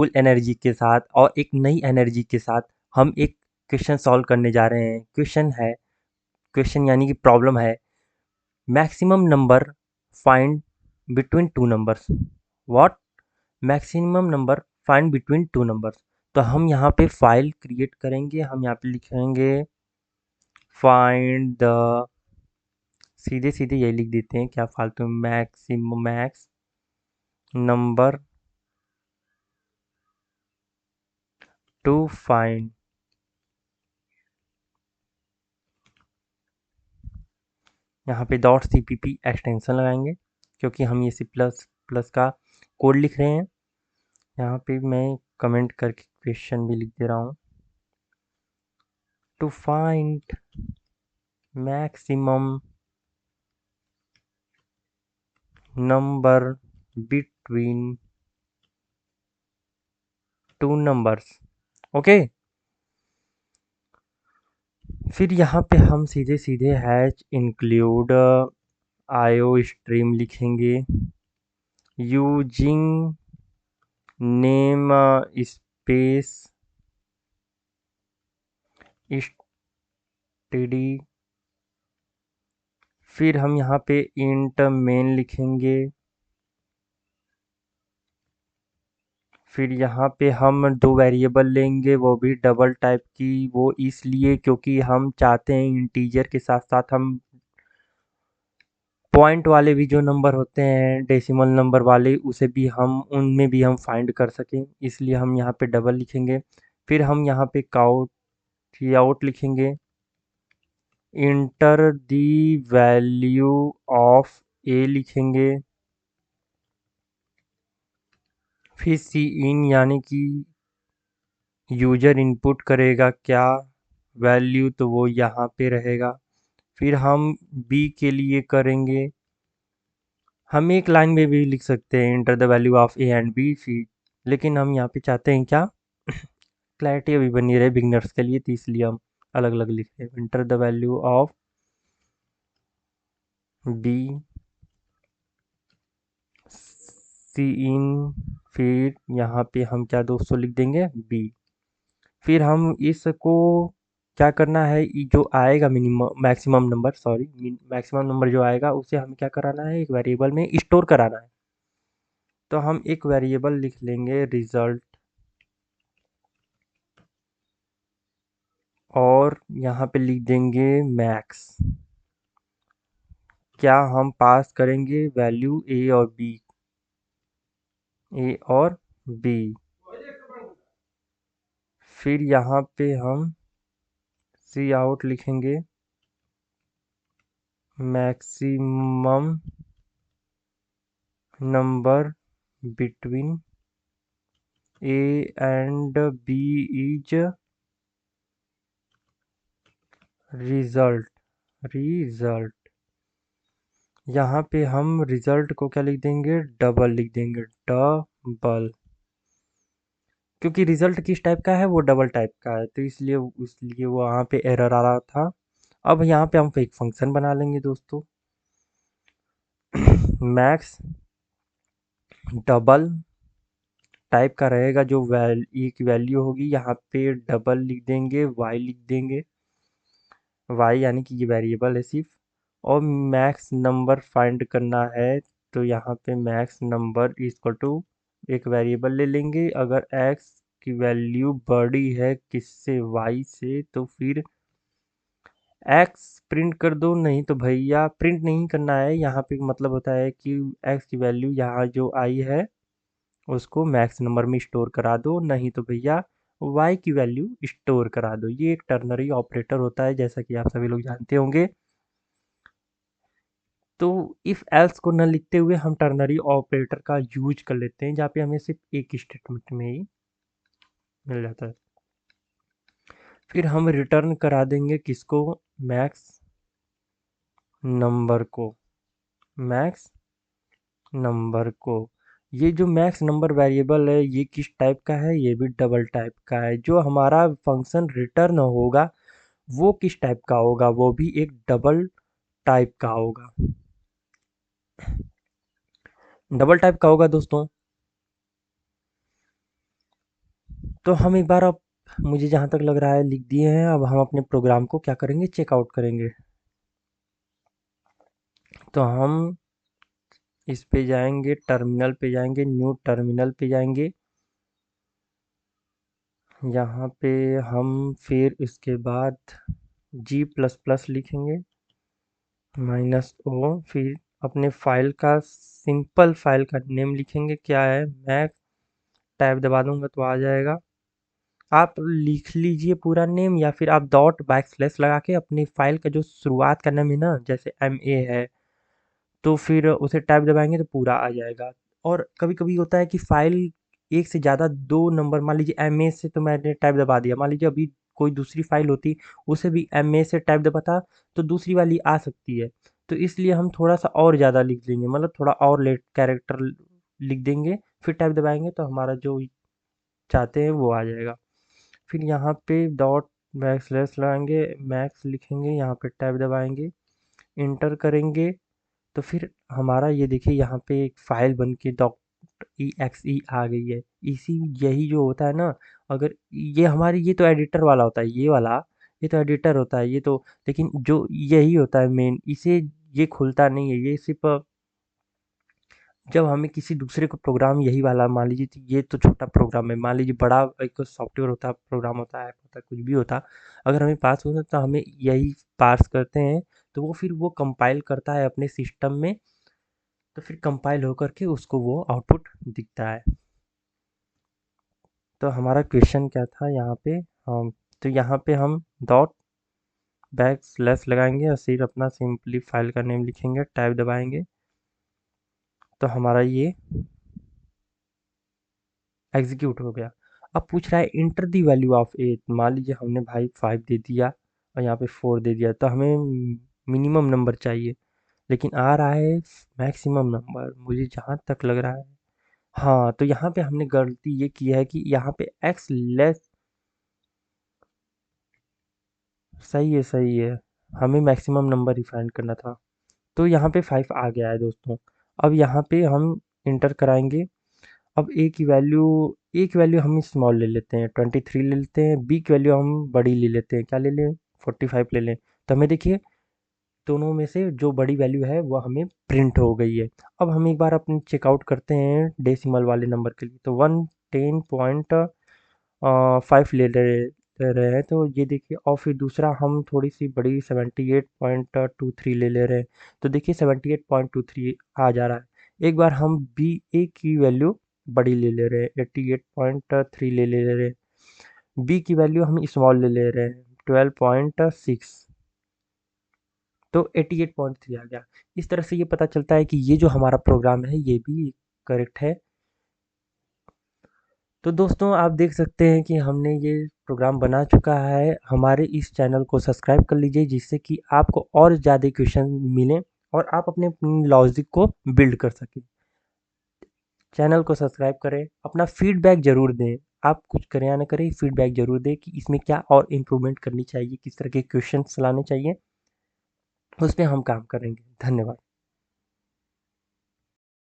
Full energy के साथ और एक नई एनर्जी के साथ हम एक क्वेश्चन सॉल्व करने जा रहे हैं। क्वेश्चन यानी कि प्रॉब्लम है, maximum number find between two numbers. What? Maximum number find between two numbers. तो हम यहाँ पे फाइल क्रिएट करेंगे, हम यहाँ पे लिखेंगे फाइंड द, सीधे सीधे यही लिख देते हैं, क्या फालतू में मैक्स नंबर टू फाइंड। यहाँ पे डॉट CPP एक्सटेंशन लगाएंगे क्योंकि हम ये C++ का कोड लिख रहे हैं। यहाँ पे मैं कमेंट करके क्वेश्चन भी लिख दे रहा हूँ, to find maximum number between two numbers. Okay, फिर यहाँ पे हम सीधे सीधे hash include iostream using, यूजिंग नेम स्पेस std। फिर हम यहाँ पे इंट मेन लिखेंगे, फिर यहाँ पे हम दो वेरिएबल लेंगे, वो भी डबल टाइप की। वो इसलिए क्योंकि हम चाहते हैं इंटीजर के साथ साथ हम पॉइंट वाले भी जो नंबर होते हैं, डेसिमल नंबर वाले, उसे भी हम उनमें भी हम फाइंड कर सकें, इसलिए हम यहाँ पे डबल लिखेंगे। फिर हम यहाँ पे काउट लिखेंगे, इंटर दी वैल्यू ऑफ ए लिखेंगे, फिर सी इन यानी कि यूजर इनपुट करेगा क्या वैल्यू, तो वो यहाँ पे रहेगा। फिर हम बी के लिए करेंगे, हम एक लाइन में भी लिख सकते हैं enter the value of A and B, फिर लेकिन हम यहाँ पे चाहते हैं क्या, क्लैरिटी अभी बनी रहे बिगनर्स के लिए, तो इसलिए हम अलग अलग लिख रहे हैं, enter the value of B C in, फिर यहाँ पे हम क्या दोस्तों लिख देंगे बी। फिर हम इसको क्या करना है, जो आएगा मिनिमम मैक्सिमम नंबर जो आएगा उसे हमें क्या कराना है, एक वेरिएबल में स्टोर कराना है। तो हम एक वेरिएबल लिख लेंगे रिजल्ट, और यहाँ पे लिख देंगे मैक्स। क्या हम पास करेंगे वैल्यू ए और बी। फिर यहाँ पे हम सी आउट लिखेंगे, maximum number between A and B is result. यहाँ पे हम रिजल्ट को क्या लिख देंगे, डबल लिख देंगे, डबल, क्योंकि रिजल्ट किस टाइप का है, वो डबल टाइप का है, तो इसलिए वो वहाँ पे एरर आ रहा था। अब यहाँ पे हम एक फंक्शन बना लेंगे दोस्तों, मैक्स डबल टाइप का रहेगा, जो एक वैल्यू होगी यहाँ पे डबल लिख देंगे, वाई लिख देंगे, वाई यानी कि ये वेरिएबल है सिर्फ, और मैक्स नंबर फाइंड करना है, तो यहाँ पे मैक्स नंबर इक्वल टू एक वेरिएबल ले लेंगे, अगर एक्स की वैल्यू बड़ी है किससे, वाई से, तो फिर एक्स प्रिंट कर दो, नहीं तो भैया प्रिंट नहीं करना है, यहाँ पे मतलब होता है कि एक्स की वैल्यू यहाँ जो आई है उसको मैक्स नंबर में स्टोर करा दो, नहीं तो भैया वाई की वैल्यू स्टोर करा दो। ये एक टर्नरी ऑपरेटर होता है, जैसा कि आप सभी लोग जानते होंगे। तो इफ एल्स को न लिखते हुए हम टर्नरी ऑपरेटर का यूज कर लेते हैं, जहाँ पे हमें सिर्फ एक स्टेटमेंट में ही मिल जाता है। फिर हम रिटर्न करा देंगे किसको, मैक्स नंबर को, मैक्स नंबर को। ये जो मैक्स नंबर वेरिएबल है ये किस टाइप का है, ये भी डबल टाइप का है। जो हमारा फंक्शन रिटर्न होगा वो किस टाइप का होगा, वो भी एक डबल टाइप का होगा। डबल टाइप का होगा दोस्तों, तो हम एक बार अब मुझे जहाँ तक लग रहा है लिख दिए हैं। अब हम अपने प्रोग्राम को क्या करेंगे, चेकआउट करेंगे। तो हम इस पे जाएंगे, टर्मिनल पे जाएंगे, न्यू टर्मिनल पे जाएंगे। यहाँ पे हम फिर इसके बाद G++ लिखेंगे -o, फिर अपने फाइल का सिंपल फाइल का नेम लिखेंगे, क्या है, मैक। टैब दबा दूंगा तो आ जाएगा। आप लिख लीजिए पूरा नेम, या फिर आप डॉट बैकस्लैश लगा के अपनी फाइल का जो शुरुआत का नाम है ना, जैसे MA है, तो फिर उसे टैब दबाएंगे तो पूरा आ जाएगा। और कभी कभी होता है कि फाइल एक से ज़्यादा दो नंबर, मान लीजिए MA से तो मैंने टैब दबा दिया, मान लीजिए अभी कोई दूसरी फाइल होती उसे भी MA से टैब दबाता तो दूसरी वाली आ सकती है। तो इसलिए हम थोड़ा सा और ज़्यादा लिख देंगे, मतलब थोड़ा और लेट कैरेक्टर लिख देंगे, फिर टैब दबाएंगे तो हमारा जो चाहते हैं वो आ जाएगा। फिर यहाँ पे डॉट बैकस्लैश लगाएंगे, मैक्स लिखेंगे, यहाँ पे टैब दबाएंगे, इंटर करेंगे। तो फिर हमारा ये देखिए यहाँ पे एक फाइल बन के .exe आ गई है। इसी यही जो होता है ना, अगर ये हमारी, ये तो एडिटर वाला होता है, ये वाला ये तो एडिटर होता है ये तो, लेकिन जो यही होता है मेन, इसे ये खुलता नहीं है, ये सिर्फ जब हमें किसी दूसरे को प्रोग्राम यही वाला, मान लीजिए ये तो छोटा प्रोग्राम है, मान लीजिए बड़ा एक सॉफ्टवेयर होता है, प्रोग्राम होता है, ऐप होता है, कुछ भी होता, अगर हमें पास होता तो हमें यही पार्स करते हैं, तो वो फिर वो कंपाइल करता है अपने सिस्टम में, तो फिर कंपाइल होकर के उसको वो आउटपुट दिखता है। तो हमारा क्वेश्चन क्या था यहाँ पे, हम तो यहाँ पे हम डॉट बैक स्लैश लगाएंगे और फिर अपना सिंपली फाइल का नेम लिखेंगे, टाइप दबाएंगे, तो हमारा ये एग्जीक्यूट हो गया। अब पूछ रहा है इंटर दी वैल्यू ऑफ 8, मान लीजिए हमने भाई 5 दे दिया और यहाँ पे 4 दे दिया, तो हमें मिनिमम नंबर चाहिए, लेकिन आ रहा है मैक्सिमम नंबर, मुझे जहाँ तक लग रहा है। हाँ, तो यहाँ पे हमने गलती ये की है कि यहाँ पे x लेस, सही है सही है, हमें मैक्सिमम नंबर ही फाइंड करना था। तो यहाँ पे 5 आ गया है दोस्तों। अब यहाँ पे हम इंटर कराएंगे। अब ए की वैल्यू हम स्मॉल ले लेते हैं, 23 ले लेते हैं, बी की वैल्यू हम बड़ी ले लेते हैं, क्या ले लें, 45 ले लें। तो हमें देखिए दोनों में से जो बड़ी वैल्यू है वो हमें प्रिंट हो गई है। अब हम एक बार अपने चेकआउट करते हैं डेसिमल वाले नंबर के लिए, तो 110.5 ले रहे हैं, तो ये देखिए, और फिर दूसरा हम थोड़ी सी बड़ी 78.23 ले ले रहे हैं, तो देखिए 78.23 आ जा रहा है। एक बार हम बी ए की वैल्यू बड़ी ले ले रहे हैं, 88.3 ले रहे हैं, बी की वैल्यू हम स्मॉल ले ले रहे हैं, 12.6, तो 88.3 आ गया। इस तरह से ये पता चलता है कि ये जो हमारा प्रोग्राम है ये भी करेक्ट है। तो दोस्तों आप देख सकते हैं कि हमने ये प्रोग्राम बना चुका है। हमारे इस चैनल को सब्सक्राइब कर लीजिए, जिससे कि आपको और ज़्यादा क्वेश्चन मिलें और आप अपने लॉजिक को बिल्ड कर सकें। चैनल को सब्सक्राइब करें, अपना फीडबैक ज़रूर दें। आप कुछ करें या ना करें, फीडबैक ज़रूर दें कि इसमें क्या और इम्प्रूवमेंट करनी चाहिए, किस तरह के क्वेश्चन लाने चाहिए, उस पर हम काम करेंगे। धन्यवाद।